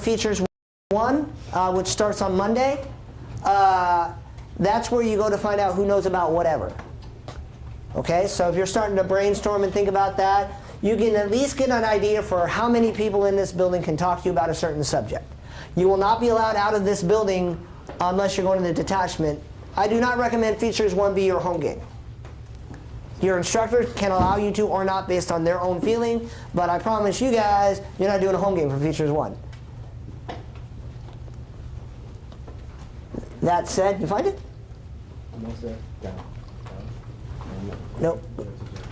Features 1, which starts on Monday. That's where you go to find out who knows about whatever. Okay, so if you're starting to brainstorm and think about that, you can at least get an idea for how many people in this building can talk to you about a certain subject. You will not be allowed out of this building unless you're going to the detachment. I do not recommend Features 1 be your home game. Your instructor can allow you to or not based on their own feeling, but I promise you guys, you're not doing a home game for Features 1. That said, you find it? No, sir. Down. Nope.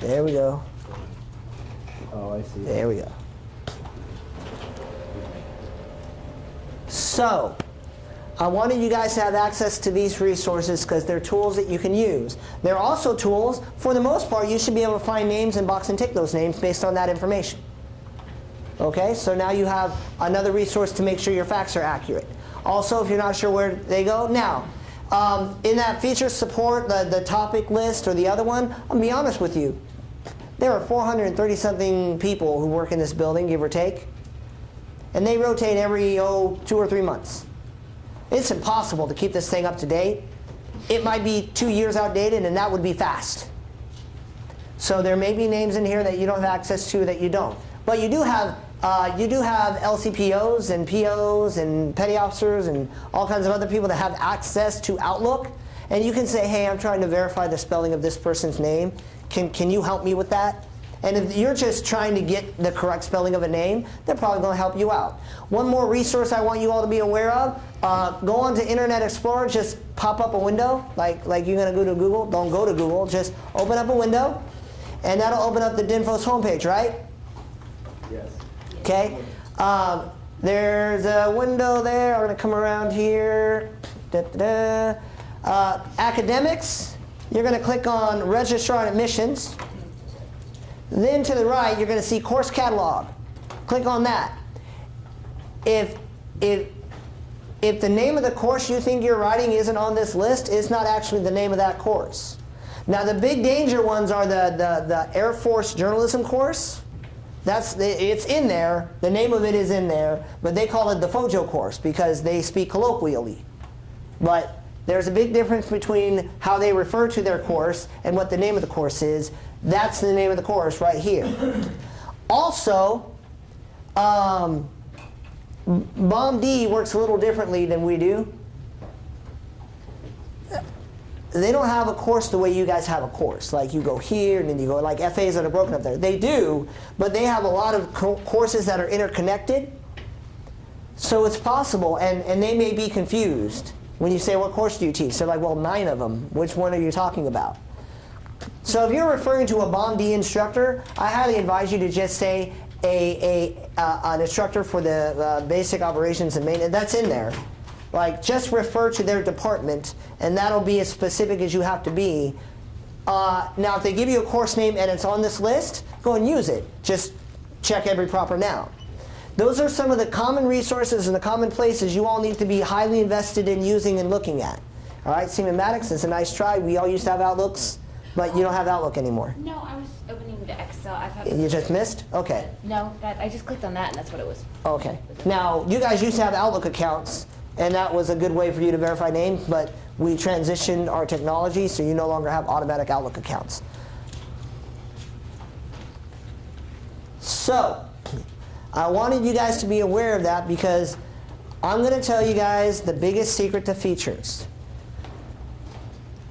There we go. Oh, I see. There we go. So, I wanted you guys to have access to these resources because they're tools that you can use. They're also tools, for the most part, you should be able to find names and box and tick those names based on that information. Okay, so now you have another resource to make sure your facts are accurate. Also, if you're not sure where they go, now, in that feature support, the topic list or the other one, I'll be honest with you. There are 430-something people who work in this building, give or take. And they rotate every, 2 or 3 months. It's impossible to keep this thing up to date. It might be 2 years outdated, and that would be fast. So there may be names in here that you don't have access to that you don't. But you do have LCPOs and POs and petty officers and all kinds of other people that have access to Outlook. And you can say, hey, I'm trying to verify the spelling of this person's name. Can you help me with that? And if you're just trying to get the correct spelling of a name, they're probably going to help you out. One more resource I want you all to be aware of, go on to Internet Explorer, just pop up a window, like you're going to go to Google. Don't go to Google, just open up a window, and that'll open up the DINFOS homepage, right? Yes. Okay. There's a window there. I'm going to come around here. Academics, you're going to click on Registrar and Admissions. Then to the right, you're going to see Course Catalog. Click on that. If the name of the course you think you're writing isn't on this list, it's not actually the name of that course. Now, the big danger ones are the Air Force journalism course. It's in there. The name of it is in there. But they call it the FOJO course because they speak colloquially. But there's a big difference between how they refer to their course and what the name of the course is. That's the name of the course right here. Also, BOM-D works a little differently than we do. They don't have a course the way you guys have a course. Like you go here and then you go like FAs that are broken up there. They do, but they have a lot of courses that are interconnected. So it's possible, and they may be confused when you say, what course do you teach? They're like, well, 9 of them. Which one are you talking about? So if you're referring to a BOM-D instructor, I highly advise you to just say an instructor for the basic operations and maintenance. That's in there. Like, just refer to their department, and that'll be as specific as you have to be. Now, if they give you a course name and it's on this list, go and use it. Just check every proper noun. Those are some of the common resources and the common places you all need to be highly invested in using and looking at. All right, Seaman-Maddox, it's a nice try. We all used to have Outlooks, but you don't have Outlook anymore. No, I was opening the Excel. I thought You just missed? Okay. No, I just clicked on that, and that's what it was. Okay. Now, you guys used to have Outlook accounts, and that was a good way for you to verify names, but we transitioned our technology, so you no longer have automatic Outlook accounts. So, I wanted you guys to be aware of that because I'm going to tell you guys the biggest secret to features.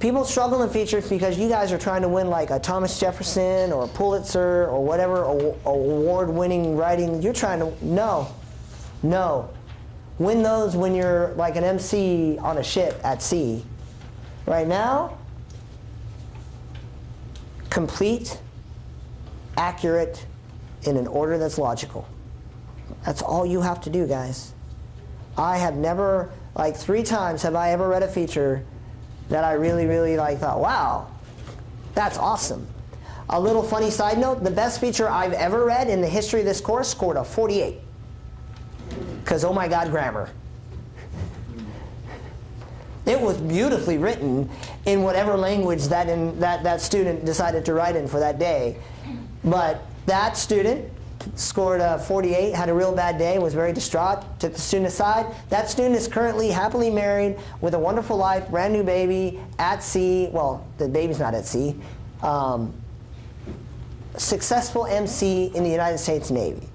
People struggle in features because you guys are trying to win like a Thomas Jefferson or a Pulitzer or whatever award-winning writing. You're trying to, no. Win those when you're like an MC on a ship at sea. Right now, complete, accurate, in an order that's logical. That's all you have to do, guys. I have never, like 3 times have I ever read a feature that I really thought, wow, that's awesome. A little funny side note, the best feature I've ever read in the history of this course scored a 48. Because, oh my God, grammar. It was beautifully written in whatever language that student decided to write in for that day. But that student scored 48, had a real bad day, was very distraught, took the student aside. That student is currently happily married with a wonderful life, brand new baby, at sea. Well, the baby's not at sea. Successful MC in the United States Navy.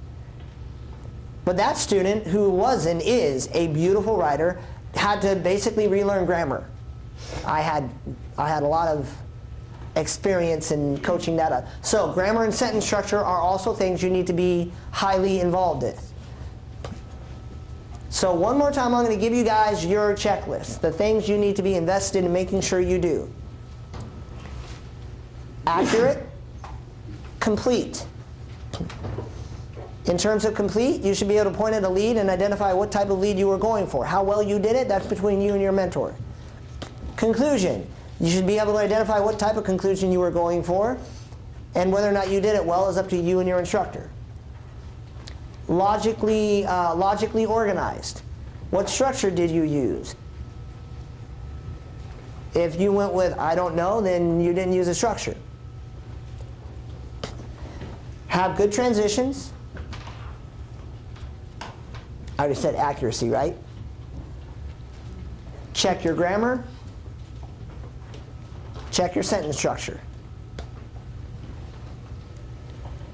But that student, who was and is a beautiful writer, had to basically relearn grammar. I had a lot of experience in coaching that up. So grammar and sentence structure are also things you need to be highly involved with. So one more time, I'm going to give you guys your checklist, the things you need to be invested in making sure you do. Accurate, complete. In terms of complete, you should be able to point at a lead and identify what type of lead you were going for. How well you did it, that's between you and your mentor. Conclusion. You should be able to identify what type of conclusion you were going for, and whether or not you did it well is up to you and your instructor. Logically organized. What structure did you use? If you went with I don't know, then you didn't use a structure. Have good transitions. I already said accuracy, right? Check your grammar. Check your sentence structure.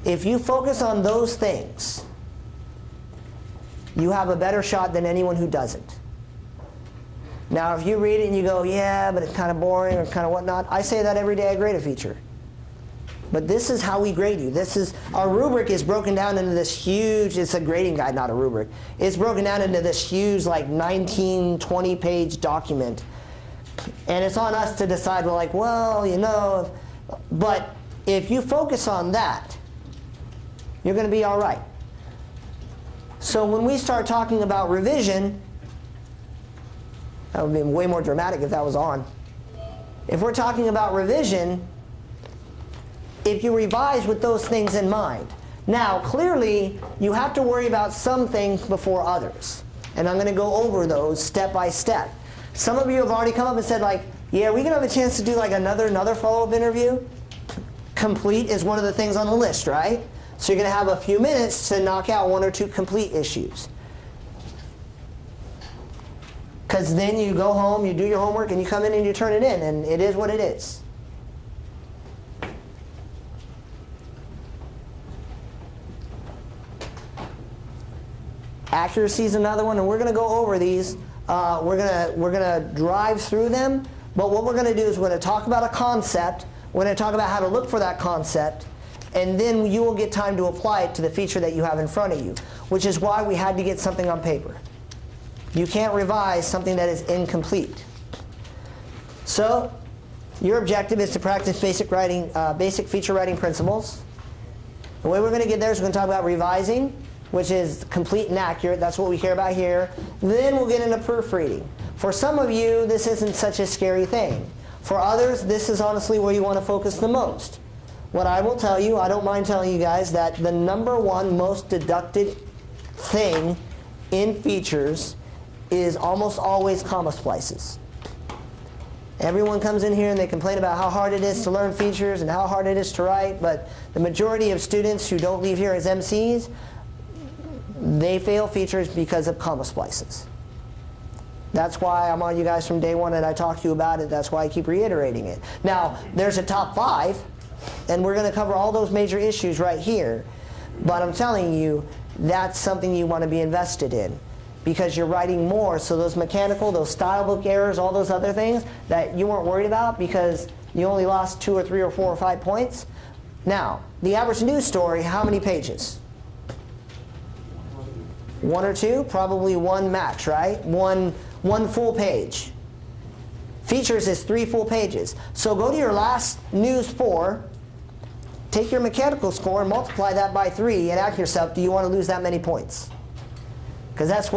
If you focus on those things, you have a better shot than anyone who doesn't. Now, if you read it and you go, yeah, but it's kind of boring or kind of whatnot, I say that every day I grade a feature. But this is how we grade you. Our rubric is broken down into this huge, it's a grading guide, not a rubric. It's broken down into this huge, like 19, 20-page document. And it's on us to decide, but if you focus on that, you're going to be all right. So when we start talking about revision, that would be way more dramatic if that was on. If we're talking about revision, if you revise with those things in mind. Now, clearly, you have to worry about some things before others. And I'm going to go over those step by step. Some of you have already come up and said, yeah, we can have a chance to do another follow-up interview. Complete is one of the things on the list, right? So you're going to have a few minutes to knock out one or two complete issues. Because then you go home, you do your homework, and you come in and you turn it in, and it is what it is. Accuracy is another one, and we're going to go over these. We're gonna drive through them, but what we're going to do is we're going to talk about a concept. We're going to talk about how to look for that concept, and then you will get time to apply it to the feature that you have in front of you, which is why we had to get something on paper. You can't revise something that is incomplete. So your objective is to practice basic feature writing principles. The way we're going to get there is we're going to talk about revising, which is complete and accurate. That's what we care about here. Then we'll get into proofreading. For some of you, this isn't such a scary thing. For others, this is honestly where you want to focus the most. What I will tell you, I don't mind telling you guys, that the number one most deducted thing in features is almost always comma splices. Everyone comes in here and they complain about how hard it is to learn features and how hard it is to write, but the majority of students who don't leave here as MCs, they fail features because of comma splices. That's why I'm on you guys from day one and I talk to you about it. That's why I keep reiterating it. Now, there's a top 5, and we're going to cover all those major issues right here. But I'm telling you, that's something you want to be invested in, because you're writing more, so those mechanical, those style book errors, all those other things that you weren't worried about because you only lost 2 or 3 or 4 or 5 points. Now, the average news story, how many pages? 1 or 2, probably 1 max, right? One full page. Features is 3 full pages. So go to your last news 4, take your mechanical score and multiply that by 3 and ask yourself, do you want to lose that many points? Because that's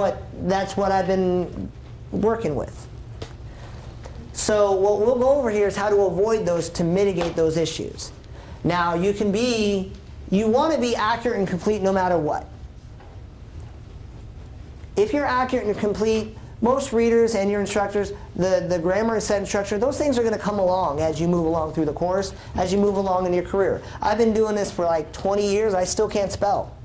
what I've been working with. So what we'll go over here is how to avoid those, to mitigate those issues. Now you want to be accurate and complete no matter what. If you're accurate and complete, most readers and your instructors, the grammar and sentence structure, those things are going to come along as you move along through the course, as you move along in your career. I've been doing this for like 20 years. I still can't spell.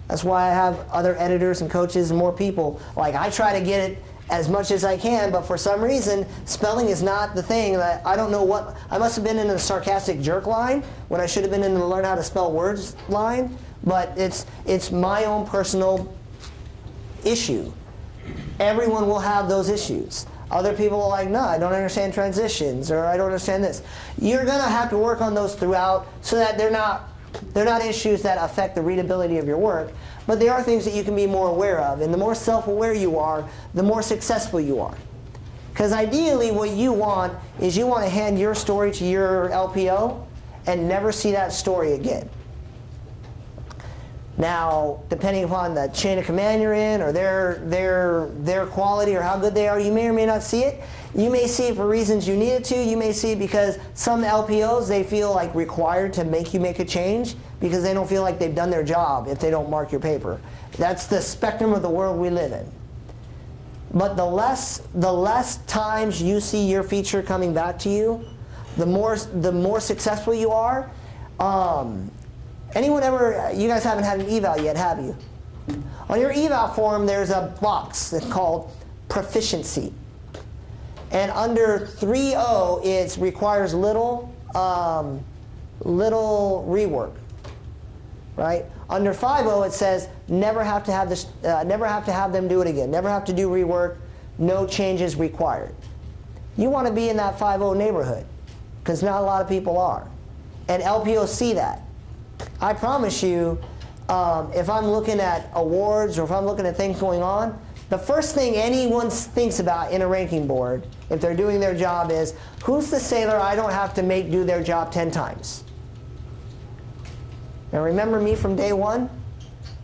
That's why I have other editors and coaches and more people. Like, I try to get it as much as I can, but for some reason, spelling is not the thing. That I don't know what. I must have been in a sarcastic jerk line when I should have been in the learn how to spell words line. But it's my own personal issue. Everyone will have those issues. Other people are like, no, I don't understand transitions, or I don't understand this. You're going to have to work on those throughout so that they're not issues that affect the readability of your work, but they are things that you can be more aware of. And the more self-aware you are, the more successful you are. Because ideally what you want is you want to hand your story to your LPO and never see that story again. Now, depending upon the chain of command you're in, or their quality, or how good they are, you may or may not see it. You may see it for reasons you need it to. You may see it because some LPOs, they feel like required to make you make a change because they don't feel like they've done their job if they don't mark your paper. That's the spectrum of the world we live in. But the less times you see your feature coming back to you, the more successful you are. Anyone ever, you guys haven't had an eval yet, have you? On your eval form, there's a box that's called proficiency. And under 3.0, it requires little rework, right? Under 5.0, it says never have to have this, never have to have them do it again. Never have to do rework. No changes required. You want to be in that 5.0 neighborhood, because not a lot of people are, and LPOs see that. I promise you, if I'm looking at awards or if I'm looking at things going on, the first thing anyone thinks about in a ranking board, if they're doing their job, is who's the sailor I don't have to make do their job 10 times? Now remember me from day one?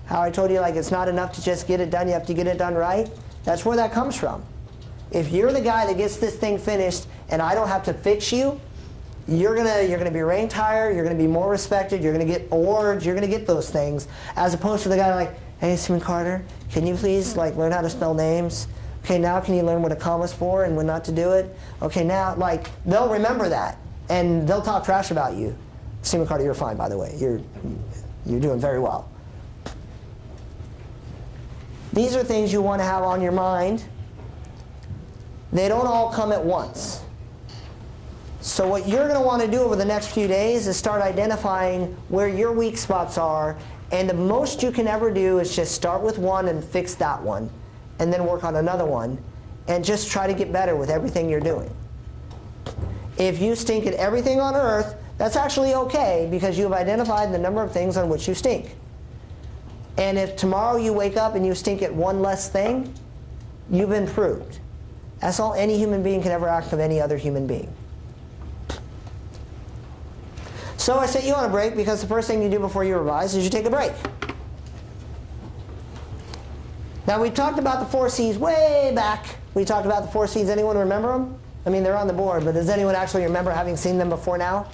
How I told you, like, it's not enough to just get it done, you have to get it done right? That's where that comes from. If you're the guy that gets this thing finished and I don't have to fix you, you're gonna be ranked higher, you're gonna be more respected, you're gonna get awards, you're gonna get those things, as opposed to the guy like, hey, Simon Carter, can you please learn how to spell names? Okay, now can you learn what a comma's for and when not to do it? Okay, now they'll remember that and they'll talk trash about you. Simon Carter, you're fine, by the way. You're doing very well. These are things you want to have on your mind. They don't all come at once. So what you're going to want to do over the next few days is start identifying where your weak spots are, and the most you can ever do is just start with one and fix that one, and then work on another one, and just try to get better with everything you're doing. If you stink at everything on earth, that's actually okay, because you've identified the number of things on which you stink. And if tomorrow you wake up and you stink at one less thing, you've improved. That's all any human being can ever ask of any other human being. So I set you on a break because the first thing you do before you revise is you take a break. Now we talked about the 4 C's way back. We talked about the 4 C's. Anyone remember them? I mean, they're on the board, but does anyone actually remember having seen them before now?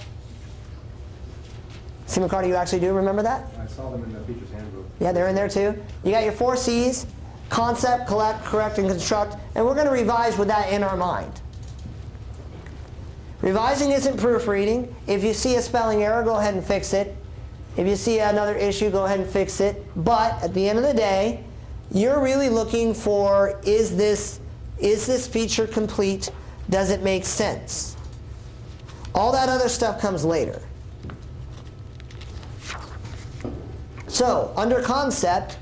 Simon Carter, you actually do remember that? I saw them in the Features Handbook. Yeah, they're in there too. You got your 4 C's, concept, collect, correct, and construct, and we're going to revise with that in our mind. Revising isn't proofreading. If you see a spelling error, go ahead and fix it. If you see another issue, go ahead and fix it. But at the end of the day, you're really looking for, is this feature complete? Does it make sense? All that other stuff comes later. So, under concept,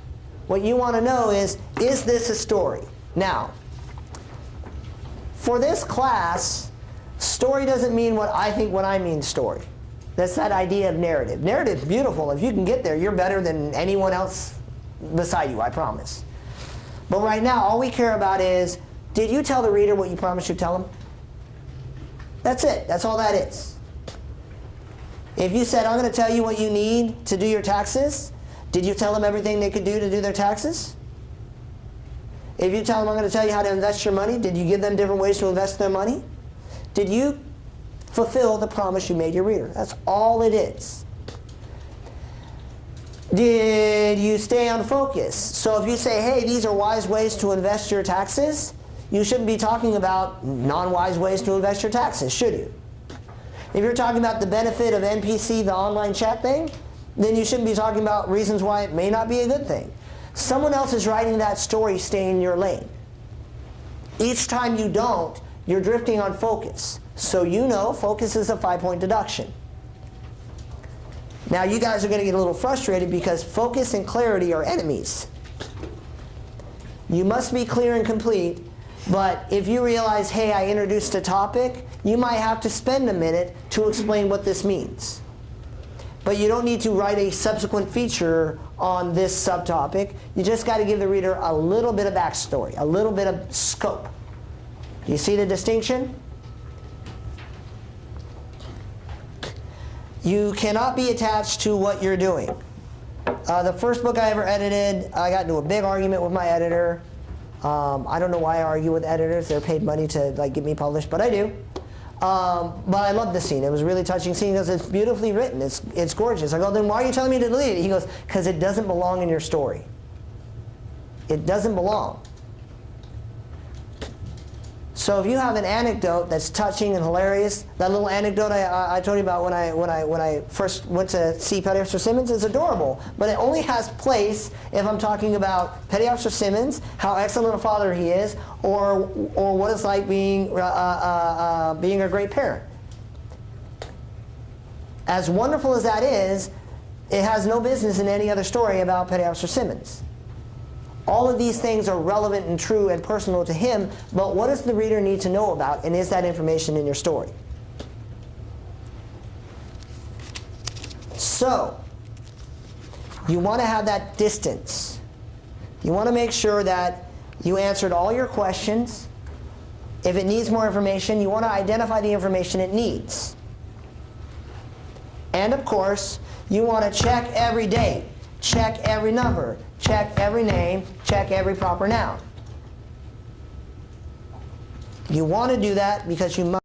what you want to know is this a story? Now, for this class, story doesn't mean what I think when I mean story. That's that idea of narrative. Narrative's beautiful. If you can get there, you're better than anyone else beside you, I promise. But right now, all we care about is, did you tell the reader what you promised you'd tell them? That's it. That's all that is. If you said, I'm going to tell you what you need to do your taxes, did you tell them everything they could do to do their taxes? If you tell them, I'm going to tell you how to invest your money, did you give them different ways to invest their money? Did you fulfill the promise you made your reader? That's all it is. Did you stay on focus? So if you say, hey, these are wise ways to invest your taxes, you shouldn't be talking about non-wise ways to invest your taxes, should you? If you're talking about the benefit of NPC, the online chat thing, then you shouldn't be talking about reasons why it may not be a good thing. Someone else is writing that story, stay in your lane. Each time you don't, you're drifting on focus. So you know focus is a 5-point deduction. Now you guys are going to get a little frustrated because focus and clarity are enemies. You must be clear and complete, but if you realize, hey, I introduced a topic, you might have to spend a minute to explain what this means. But you don't need to write a subsequent feature on this subtopic. You just got to give the reader a little bit of backstory, a little bit of scope. Do you see the distinction? You cannot be attached to what you're doing. The first book I ever edited, I got into a big argument with my editor. I don't know why I argue with editors. They're paid money to get me published, but I do. But I love the scene. It was a really touching scene because it's beautifully written. It's gorgeous. I go, then why are you telling me to delete it? He goes, because it doesn't belong in your story. It doesn't belong. So if you have an anecdote that's touching and hilarious, that little anecdote I told you about when I first went to see Petty Officer Simmons is adorable, but it only has place if I'm talking about Petty Officer Simmons, how excellent a father he is, or what it's like being a great parent. As wonderful as that is, it has no business in any other story about Petty Officer Simmons. All of these things are relevant and true and personal to him, but what does the reader need to know about, and is that information in your story? So, you want to have that distance. You want to make sure that you answered all your questions. If it needs more information, you want to identify the information it needs. And of course, you want to check every date, check every number, check every name, check every proper noun. You want to do that because you must.